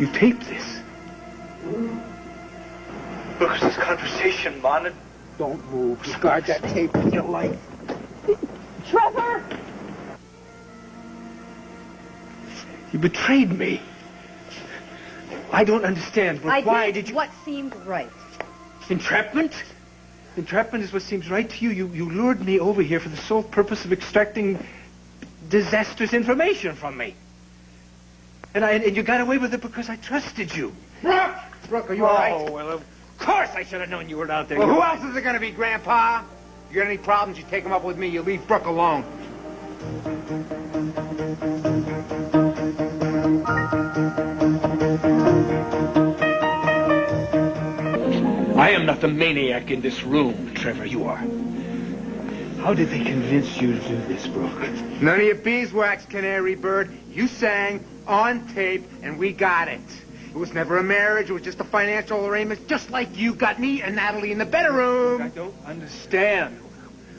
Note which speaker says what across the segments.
Speaker 1: You taped this. Look, this conversation, Mon.
Speaker 2: Don't move. Guard that tape with your life.
Speaker 3: Trevor!
Speaker 1: You betrayed me. I don't understand. Why did you...
Speaker 3: what seemed right.
Speaker 1: Entrapment? Entrapment is what seems right to you. You lured me over here for the sole purpose of extracting disastrous information from me. And you got away with it because I trusted you.
Speaker 2: Brooke! Brooke, are you all right?
Speaker 1: Oh, well, of course I should have known you were out there.
Speaker 2: Well, who else is it going to be, Grandpa? You got any problems, you take them up with me. You leave Brooke alone.
Speaker 1: I am not the maniac in this room, Trevor. You are. How did they convince you to do this, Brooke?
Speaker 2: None of your beeswax, canary bird. You sang on tape, and we got it. It was never a marriage. It was just a financial arrangement, just like you got me and Natalie in the bedroom.
Speaker 1: I don't understand.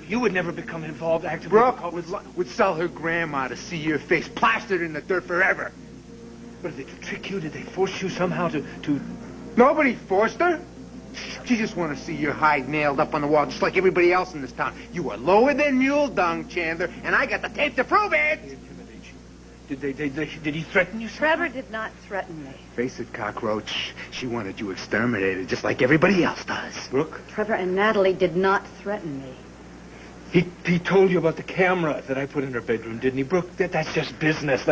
Speaker 1: You would never become involved actively.
Speaker 2: Brooke would sell her grandma to see your face plastered in the dirt forever.
Speaker 1: But did they trick you? Did they force you somehow to...
Speaker 2: Nobody forced her. She just wanted to see your hide nailed up on the wall, just like everybody else in this town. You were lower than mule dung, Chandler, and I got the tape to prove it.
Speaker 1: They intimidate you. Did he threaten you?
Speaker 3: Trevor did not threaten me.
Speaker 2: Face it, cockroach. She wanted you exterminated, just like everybody else does.
Speaker 1: Brooke?
Speaker 3: Trevor and Natalie did not threaten me.
Speaker 1: He told you about the camera that I put in her bedroom, didn't he, Brooke? That's just business.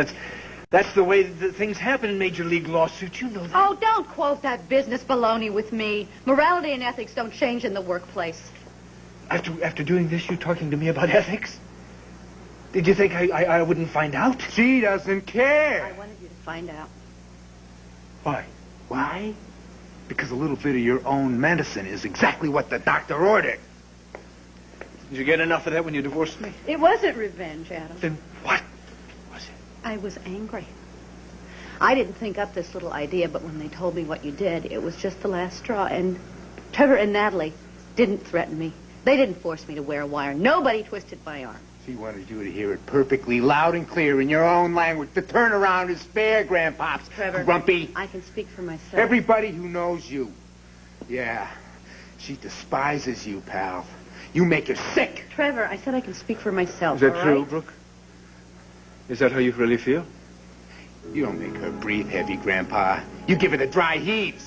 Speaker 1: That's the way that things happen in major league lawsuits. You know that.
Speaker 3: Oh, don't quote that business baloney with me. Morality and ethics don't change in the workplace.
Speaker 1: After doing this, you talking to me about ethics? Did you think I wouldn't find out?
Speaker 2: She doesn't care.
Speaker 3: I wanted you to find out.
Speaker 1: Why?
Speaker 2: Why? Because a little bit of your own medicine is exactly what the doctor ordered.
Speaker 1: Did you get enough of that when you divorced me?
Speaker 3: It wasn't revenge, Adam.
Speaker 1: Then what was it?
Speaker 3: I was angry. I didn't think up this little idea, but when they told me what you did, it was just the last straw. And Trevor and Natalie didn't threaten me. They didn't force me to wear a wire. Nobody twisted my arm.
Speaker 2: She wanted you to hear it perfectly loud and clear in your own language. The turnaround is fair, Grandpops.
Speaker 3: Trevor,
Speaker 2: Grumpy.
Speaker 3: I can speak for myself.
Speaker 2: Everybody who knows you. Yeah, she despises you, pal. You make her sick.
Speaker 3: Trevor, I said I can speak for myself.
Speaker 1: Is that
Speaker 3: all
Speaker 1: true,
Speaker 3: right?
Speaker 1: Brooke? Is that how you really feel?
Speaker 2: You don't make her breathe heavy, Grandpa. You give her the dry heaves.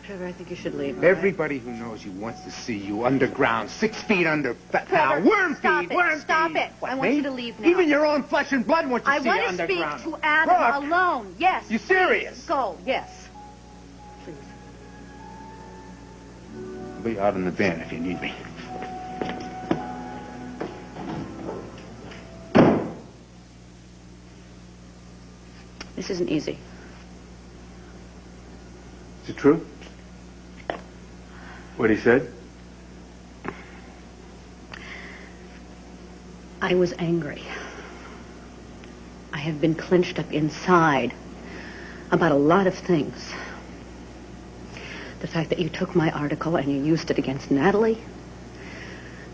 Speaker 3: Trevor, I think you should leave.
Speaker 2: Everybody who knows you wants to see you underground, 6 feet under.
Speaker 3: Trevor,
Speaker 2: Worm
Speaker 3: stop
Speaker 2: feed,
Speaker 3: it.
Speaker 2: worm
Speaker 3: Stop
Speaker 2: feed.
Speaker 3: it.
Speaker 2: What,
Speaker 3: I want
Speaker 2: me?
Speaker 3: you to leave now.
Speaker 2: Even your own flesh and blood wants to see you
Speaker 3: I
Speaker 2: underground.
Speaker 3: want to speak to Adam
Speaker 2: Brooke,
Speaker 3: alone. Yes.
Speaker 2: You serious?
Speaker 3: Go. Yes. Please.
Speaker 2: I'll be out in the van if you need me.
Speaker 3: This isn't easy.
Speaker 1: Is it true? What he said?
Speaker 3: I was angry. I have been clenched up inside about a lot of things. The fact that you took my article and you used it against Natalie.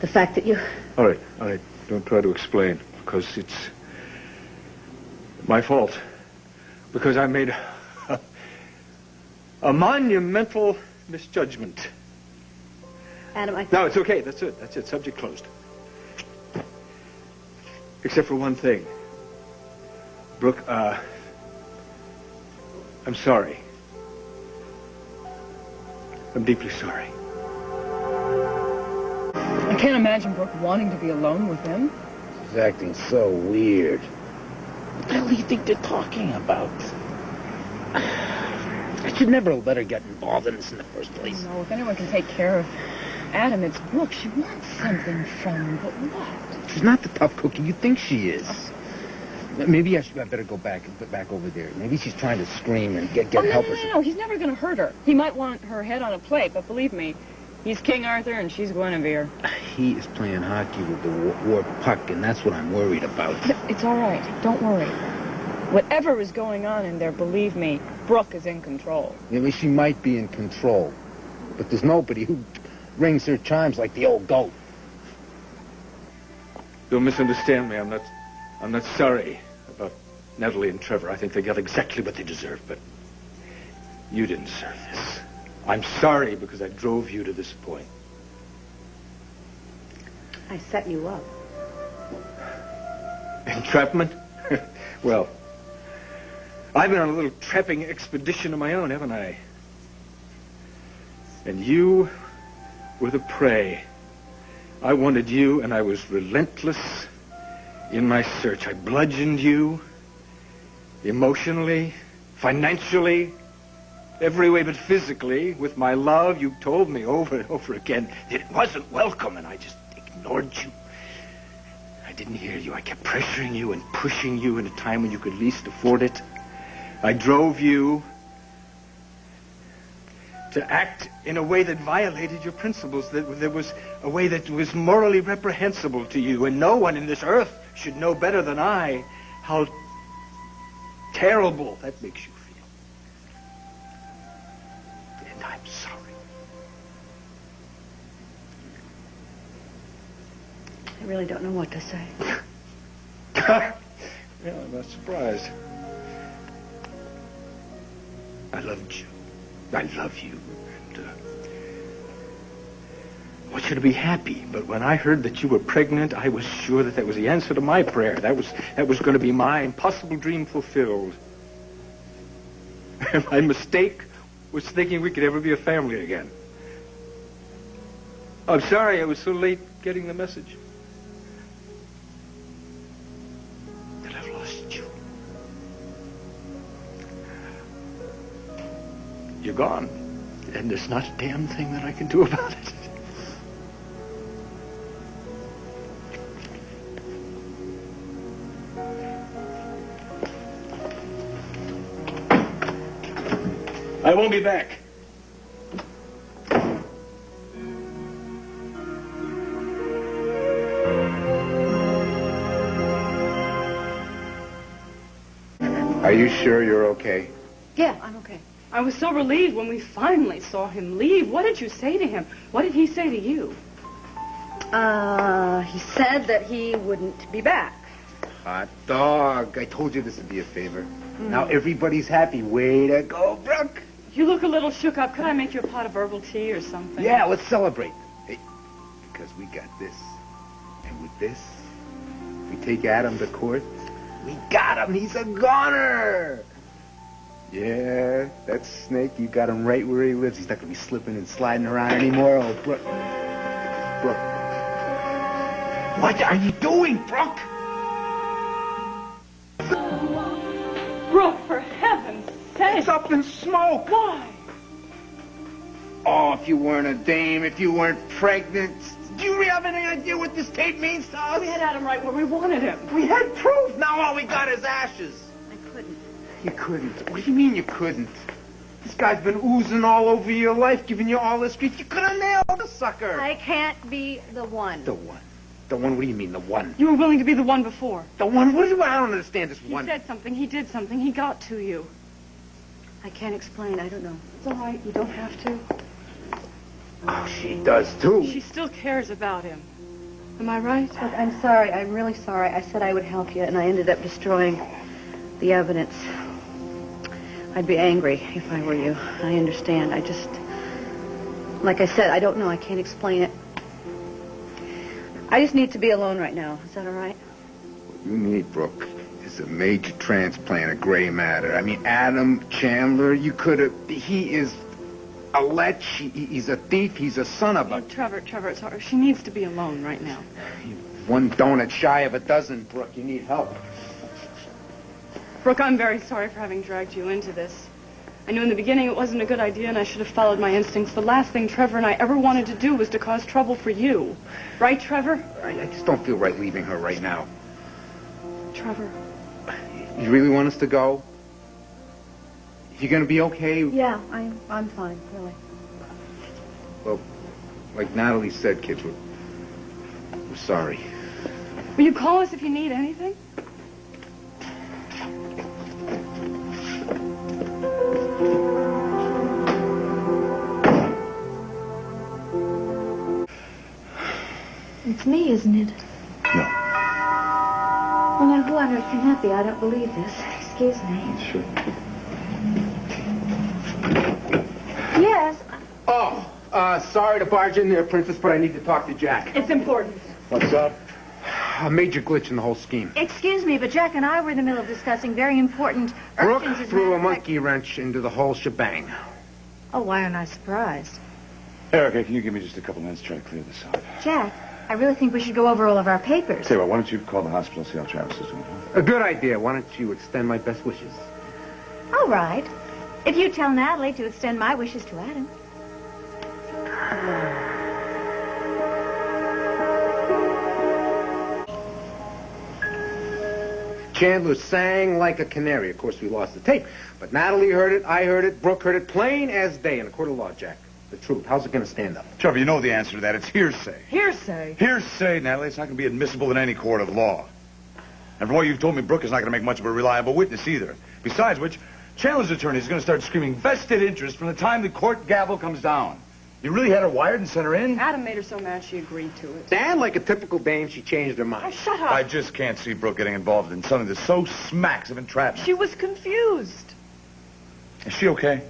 Speaker 3: The fact that you...
Speaker 1: All right. Don't try to explain, because it's my fault. Because I made a monumental misjudgment.
Speaker 3: Adam, I think...
Speaker 1: No, it's okay. That's it. Subject closed. Except for one thing. Brooke, I'm sorry. I'm deeply sorry.
Speaker 4: I can't imagine Brooke wanting to be alone with him.
Speaker 2: She's acting so weird. What the hell do you think they're talking about? I should never have let her get involved in this in the first place.
Speaker 4: No, if anyone can take care of Adam, it's Brooke. She wants something from him, but what?
Speaker 2: She's not the tough cookie you think she is. Maybe I better go back over there. Maybe she's trying to scream and get help or something.
Speaker 4: No, he's never going to hurt her. He might want her head on a plate, but believe me, he's King Arthur and she's Guinevere.
Speaker 2: He is playing hockey with the war puck, and that's what I'm worried about.
Speaker 4: It's all right. Don't worry. Whatever is going on in there, believe me, Brooke is in control.
Speaker 2: I mean, she might be in control, but there's nobody who rings her chimes like the old goat.
Speaker 1: Don't misunderstand me. I'm not sorry about Natalie and Trevor. I think they got exactly what they deserve, but You didn't deserve this. I'm sorry because I drove you to this point.
Speaker 3: I set you up.
Speaker 1: Entrapment? Well, I've been on a little trapping expedition of my own, haven't I? And you were the prey. I wanted you, and I was relentless in my search. I bludgeoned you emotionally, financially, every way but physically. With my love, you told me over and over again that it wasn't welcome, and I just ignored you. I didn't hear you. I kept pressuring you and pushing you in a time when you could least afford it. I drove you to act in a way that violated your principles, that there was a way that was morally reprehensible to you, and no one in this earth should know better than I how terrible that makes you feel. And I'm sorry.
Speaker 3: I really don't know what to say.
Speaker 1: Yeah, I'm not surprised. I loved you. I love you. And I want you to be happy. But when I heard that you were pregnant, I was sure that was the answer to my prayer. That was going to be my impossible dream fulfilled. And my mistake was thinking we could ever be a family again. I'm sorry I was so late getting the message. That I've lost you. You're gone. And there's not a damn thing that I can do about it. I won't be back.
Speaker 2: Are you sure you're okay?
Speaker 3: Yeah, I'm okay.
Speaker 4: I was so relieved when we finally saw him leave. What did you say to him? What did he say to you?
Speaker 3: He said that he wouldn't be back.
Speaker 2: Hot dog. I told you this would be a favor. Now everybody's happy. Way to go, Brooke.
Speaker 4: You look a little shook up. Could I make you a pot of herbal tea or something?
Speaker 2: Yeah, let's celebrate. Hey, because we got this. And with this, we take Adam to court. We got him. He's a goner. Yeah, that snake, you got him right where he lives. He's not going to be slipping and sliding around anymore. Oh, Brooke. Brooke. What are you doing, Brooke?
Speaker 4: Brooke, for heaven's sake.
Speaker 2: It's up in smoke.
Speaker 4: Why?
Speaker 2: Oh, if you weren't a dame, if you weren't pregnant, do you have any idea what this tape means to us?
Speaker 4: We had Adam right where we wanted him.
Speaker 2: We had proof. Now all we got is ashes.
Speaker 3: I couldn't.
Speaker 2: You couldn't. What do you mean you couldn't? This guy's been oozing all over your life, giving you all this grief. You could have nailed the sucker.
Speaker 3: I can't be the one.
Speaker 2: The one. The one? What do you mean, the one?
Speaker 4: You were willing to be the one before.
Speaker 2: The one? What do you... I don't understand this
Speaker 4: He
Speaker 2: one.
Speaker 4: said something. He did something. He got to you.
Speaker 3: I can't explain. I don't know.
Speaker 4: It's all right. You don't have to.
Speaker 2: Oh, she does, too.
Speaker 4: She still cares about him. Am I right?
Speaker 3: Look, I'm sorry. I'm really sorry. I said I would help you, and I ended up destroying the evidence. I'd be angry if I were you. I understand. I just... Like I said, I don't know. I can't explain it. I just need to be alone right now. Is that all right?
Speaker 2: What you need, Brooke, is a major transplant of gray matter. I mean, Adam Chandler, you could have... He is a lech. He's a thief. He's a son of a...
Speaker 4: Trevor, it's hard. She needs to be alone right now.
Speaker 2: One donut shy of a dozen, Brooke. You need help.
Speaker 4: Brooke, I'm very sorry for having dragged you into this. I knew in the beginning it wasn't a good idea and I should have followed my instincts. The last thing Trevor and I ever wanted to do was to cause trouble for you. Right, Trevor?
Speaker 2: I just don't feel right leaving her right now.
Speaker 4: Trevor.
Speaker 2: You really want us to go? You gonna be okay?
Speaker 3: Yeah, I'm fine, really.
Speaker 2: Well, like Natalie said, kids, we're sorry.
Speaker 4: Will you call us if you need anything?
Speaker 3: It's me, isn't it?
Speaker 2: No.
Speaker 3: Well, now, who on earth can that be? I don't believe this. Excuse me.
Speaker 2: Sure. Sorry to barge in there, Princess, but I need to talk to Jack.
Speaker 4: It's important.
Speaker 5: What's up?
Speaker 2: A major glitch in the whole scheme.
Speaker 6: Excuse me, but Jack and I were in the middle of discussing very important
Speaker 2: Brooke
Speaker 6: urgent... as
Speaker 2: threw
Speaker 6: matter
Speaker 2: a
Speaker 6: of fact-
Speaker 2: monkey wrench into the whole shebang.
Speaker 6: Oh, why aren't I surprised?
Speaker 5: Erica, can you give me just a couple minutes to try to clear this up?
Speaker 6: Jack, I really think we should go over all of our papers.
Speaker 5: Tell you what, why don't you call the hospital, see how Travis is doing, huh?
Speaker 2: A good idea. Why don't you extend my best wishes?
Speaker 6: All right. If you tell Natalie to extend my wishes to Adam.
Speaker 2: Chandler sang like a canary. Of course, we lost the tape. But Natalie heard it, I heard it, Brooke heard it, plain as day in a court of law, Jack. The truth. How's it going to stand up?
Speaker 5: Trevor, you know the answer to that. It's hearsay.
Speaker 4: Hearsay.
Speaker 5: Hearsay, Natalie. It's not going to be admissible in any court of law. And from what you've told me, Brooke is not going to make much of a reliable witness either. Besides which, Chandler's attorney is going to start screaming vested interest from the time the court gavel comes down. You really had her wired and sent her in?
Speaker 4: Adam made her so mad she agreed to it.
Speaker 2: And like a typical dame, she changed her
Speaker 4: Oh,
Speaker 2: mind.
Speaker 4: shut up.
Speaker 5: I just can't see Brooke getting involved in something that so smacks of entrapment.
Speaker 4: She was confused.
Speaker 5: Is she okay?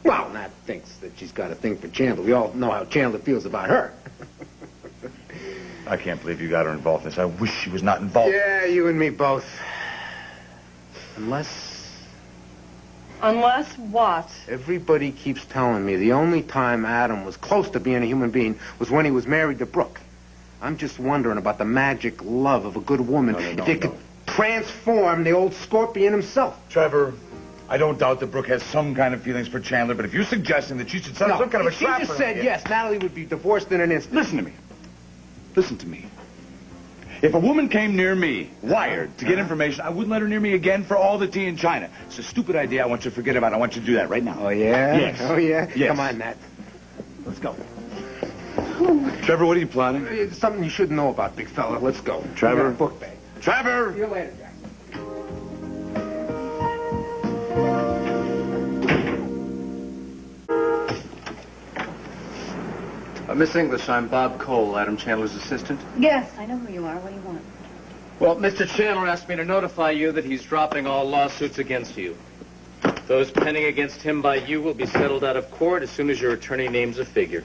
Speaker 2: Well, Nat thinks that she's got a thing for Chandler. We all know how Chandler feels about her.
Speaker 5: I can't believe you got her involved in this. I wish she was not involved.
Speaker 2: Yeah, you and me both. Unless...
Speaker 4: Unless what?
Speaker 2: Everybody keeps telling me the only time Adam was close to being a human being was when he was married to Brooke. I'm just wondering about the magic love of a good woman. If it could transform the old scorpion himself.
Speaker 5: Trevor, I don't doubt that Brooke has some kind of feelings for Chandler, but if you're suggesting that she should set up some kind of a
Speaker 2: if she
Speaker 5: trap
Speaker 2: just
Speaker 5: for
Speaker 2: said
Speaker 5: him,
Speaker 2: yes, Natalie would be divorced in an instant.
Speaker 5: Listen to me. Listen to me. If a woman came near me, wired, to get information, I wouldn't let her near me again for all the tea in China. It's a stupid idea. I want you to forget about it. I want you to do that right now.
Speaker 2: Oh, yeah?
Speaker 5: Yes.
Speaker 2: Oh, yeah?
Speaker 5: Yes.
Speaker 2: Come on, Nat. Let's go.
Speaker 5: Trevor, what are you planning?
Speaker 2: It's something you should know about, big fella. Let's go.
Speaker 5: Trevor?
Speaker 2: We got a book bag.
Speaker 5: Trevor!
Speaker 2: See you later, Jack.
Speaker 7: Miss English, I'm Bob Cole, Adam Chandler's assistant.
Speaker 3: Yes, I know who you are. What do you want?
Speaker 7: Well, Mr. Chandler asked me to notify you that he's dropping all lawsuits against you. Those pending against him by you will be settled out of court as soon as your attorney names a figure.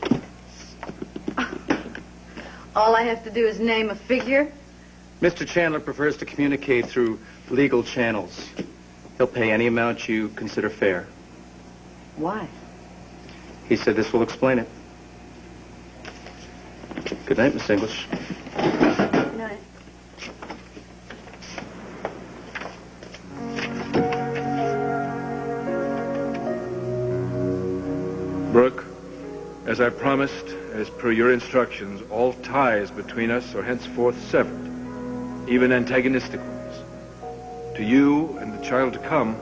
Speaker 3: All I have to do is name a figure?
Speaker 7: Mr. Chandler prefers to communicate through legal channels. He'll pay any amount you consider fair.
Speaker 3: Why?
Speaker 7: He said this will explain it. Good night, Miss English.
Speaker 3: Good night.
Speaker 8: Brooke, as I promised, as per your instructions, all ties between us are henceforth severed, even antagonistic ones. To you and the child to come,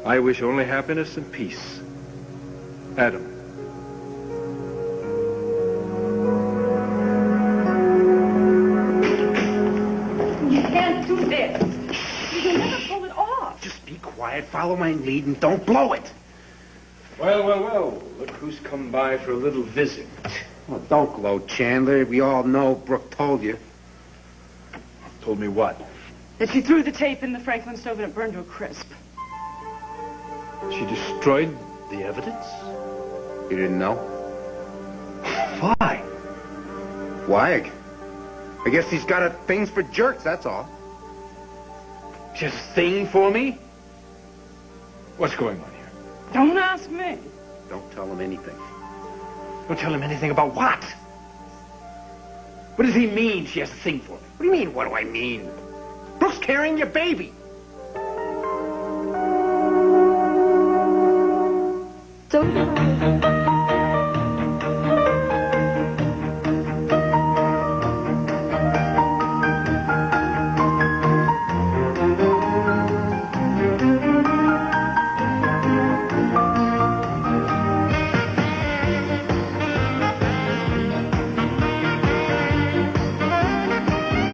Speaker 8: I wish only happiness and peace. Adam.
Speaker 4: You can't do this. You'll never pull it off.
Speaker 2: Just be quiet, follow my lead, and don't blow it.
Speaker 8: Well. Look who's come by for a little visit.
Speaker 2: Well, don't gloat, Chandler. We all know Brooke told you.
Speaker 8: Told me what?
Speaker 4: That she threw the tape in the Franklin stove and it burned to a crisp.
Speaker 8: She destroyed the evidence?
Speaker 2: You didn't know?
Speaker 8: Why?
Speaker 2: Why? I guess he's got a thing for jerks, that's all.
Speaker 8: Just thing for me? What's going on here?
Speaker 4: Don't ask me.
Speaker 2: Don't tell him anything.
Speaker 1: Don't tell him anything about what? What does he mean she has a thing for me?
Speaker 2: What do you mean, what do I mean? Brooke's carrying your baby.
Speaker 3: So